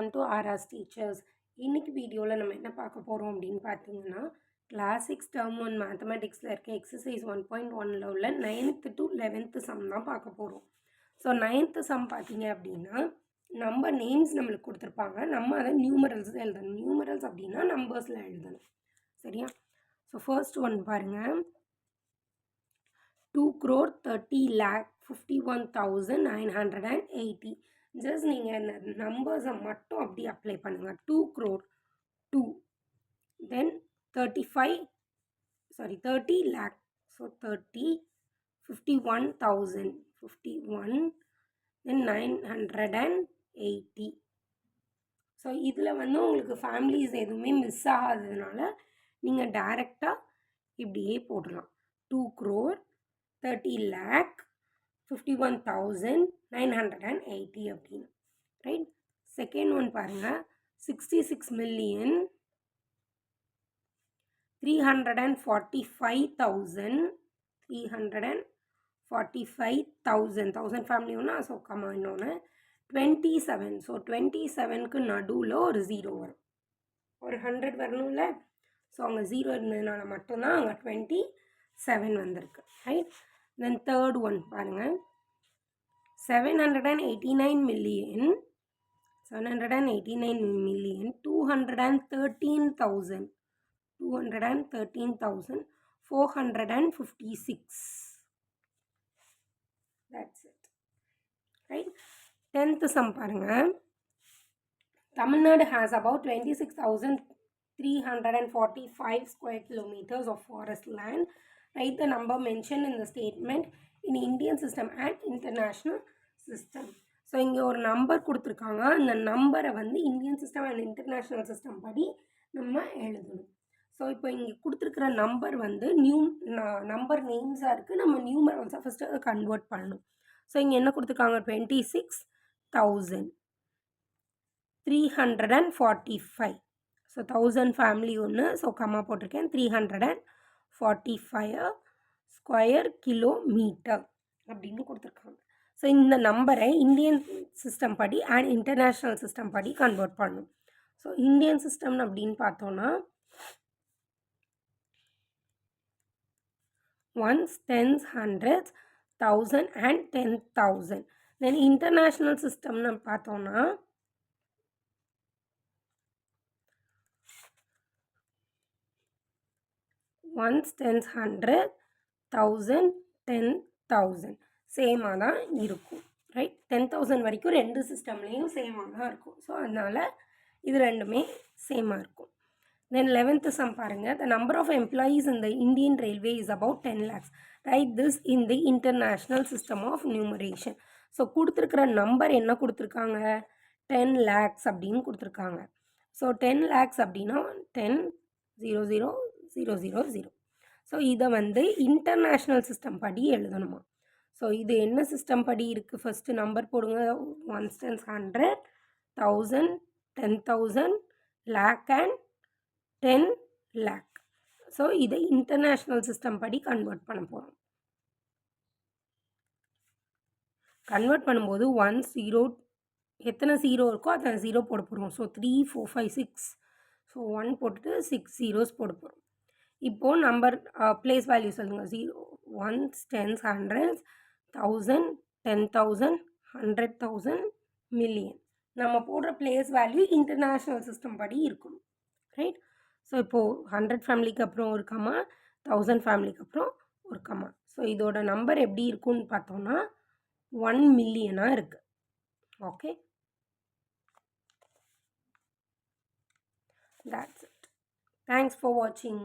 Welcome to ஆர்ஆஸ் teachers. இன்னைக்கு வீடியோவில் நம்ம என்ன பார்க்க போகிறோம் அப்படின்னு பார்த்தீங்கன்னா, கிளாஸ் 6 டேர்ம் 1 மேத்தமெட்டிக்ஸில் இருக்க எக்ஸசைஸ் 1.1ல் உள்ள 9th to 11th சம் தான் பார்க்க போகிறோம். ஸோ 9th சம் பார்த்தீங்க அப்படின்னா, நம்பர் நேம்ஸ் நம்மளுக்கு கொடுத்துருப்பாங்க. நம்ம அதை நியூமரல்ஸ் எழுதணும். நியூமரல்ஸ் அப்படின்னா நம்பர்ஸில் எழுதணும். சரியா? ஸோ ஃபர்ஸ்ட் ஒன் பாருங்கள், 2,30,51,980. ஜஸ்ட் நீங்கள் இந்த நம்பர்ஸை மட்டும் அப்படி அப்ளை பண்ணுங்கள். 2 crore 2, தென் 30 lakh, ஸோ 30, 51,000 51, தென் 980. ஸோ இதில் வந்து உங்களுக்கு ஃபேமிலிஸ் எதுவுமே மிஸ் ஆகாததுனால நீங்கள் டைரெக்டாக இப்படியே போடலாம். 2 crore 30 lakh 51,980 அப்படின்னு. ரைட்? செகண்ட் ஒன் பாருங்கள், 66,345,1000 ஃபேமிலி ஒன்று சொக்கமாக இன்னொன்று 27. ஸோ 27க்கு நடுவில் ஒரு 0 வரும். ஒரு 100 வரணும்ல, ஸோ அங்கே 0 இருந்ததுனால மட்டும்தான் அங்கே 27 வந்திருக்கு. ரைட்? தென் தேர்ட் ஒன் பாருங்கள், 213,456. That's it. Right? 10th sum பாருங்கள், Tamil Nadu has about 26,345 square kilometers of forest land. Write the number mentioned in the statement in Indian system and international system. So இங்கே ஒரு number கொடுத்துருக்காங்க. அந்த நம்பரை வந்து Indian system and international system படி நம்ம எழுதணும். ஸோ இப்போ இங்கே கொடுத்துருக்குற நம்பர் வந்து நம்பர் நேம்ஸாக இருக்குது. நம்ம நியூமரல்ஸாக ஃபஸ்ட்டு அதை கன்வெர்ட் பண்ணணும். ஸோ இங்கே என்ன கொடுத்துருக்காங்க, 26,345. ஸோ 1000 ஃபேமிலி ஒன்று, ஸோ கம்மா போட்டிருக்கேன். 345 ஸ்கொயர் கிலோமீட்டர் அப்படின்னு கொடுத்துருக்காங்க. ஸோ இந்த நம்பரை இந்தியன் சிஸ்டம் படி அண்ட் இன்டர்நேஷ்னல் சிஸ்டம் படி கன்வெர்ட் பண்ணணும். ஸோ இந்தியன் சிஸ்டம் அப்படின்னு பார்த்தோன்னா ones, tens, hundreds, 1000 and 10,000. Then international சிஸ்டம்னு பார்த்தோன்னா ones, tens, 100, 1000, 10,000 சேமாக தான் இருக்கும். ரைட்? 10,000 வரைக்கும் ரெண்டு சிஸ்டம்லேயும் சேமாக தான் இருக்கும். ஸோ அதனால் இது ரெண்டுமே சேமாக இருக்கும். தென் 11th சம் பாருங்கள், the number of employees in the Indian railway is about 10 lakhs. Right this in the international system of numeration. So கொடுத்துருக்குற நம்பர் என்ன கொடுத்துருக்காங்க, 10 lakhs அப்படின்னு கொடுத்துருக்காங்க. ஸோ 10 lakhs அப்படின்னா 10,000,000. ஸோ இதை வந்து இன்டர்நேஷ்னல் சிஸ்டம் படி எழுதணுமா. ஸோ இது என்ன சிஸ்டம் படி இருக்குது, ஃபஸ்ட்டு நம்பர் போடுங்க. 1, 10, 100, 1000, 10,000, lakh and 10 lakh. ஸோ இதை இன்டர்நேஷ்னல் சிஸ்டம் படி கன்வெர்ட் பண்ண போகிறோம். கன்வெர்ட் பண்ணும்போது 1 0 எத்தனை 0 இருக்கோ அத்தனை 0 போட போகிறோம். ஸோ 3 4 5 6. ஸோ 1 போட்டுட்டு 6 zeros போட போகிறோம். இப்போது நம்பர் பிளேஸ் வேல்யூ சொல்லுங்கள். 0 1s, 10s, 100s, 1000, 10,000, 100,000, மில்லியன். நம்ம போடுற பிளேஸ் வேல்யூ இன்டர்நேஷ்னல் சிஸ்டம் படி இருக்கும். ரைட்? ஸோ இப்போது 100 ஃபேமிலிக்கு அப்புறம் ஒரு கம்மா, 1000 ஃபேமிலிக்கு அப்புறம் ஒரு கம்மா. ஸோ இதோட நம்பர் எப்படி இருக்குன்னு பார்த்தோன்னா 1 மில்லியனாக இருக்குது. Okay, that's it. Thanks for watching.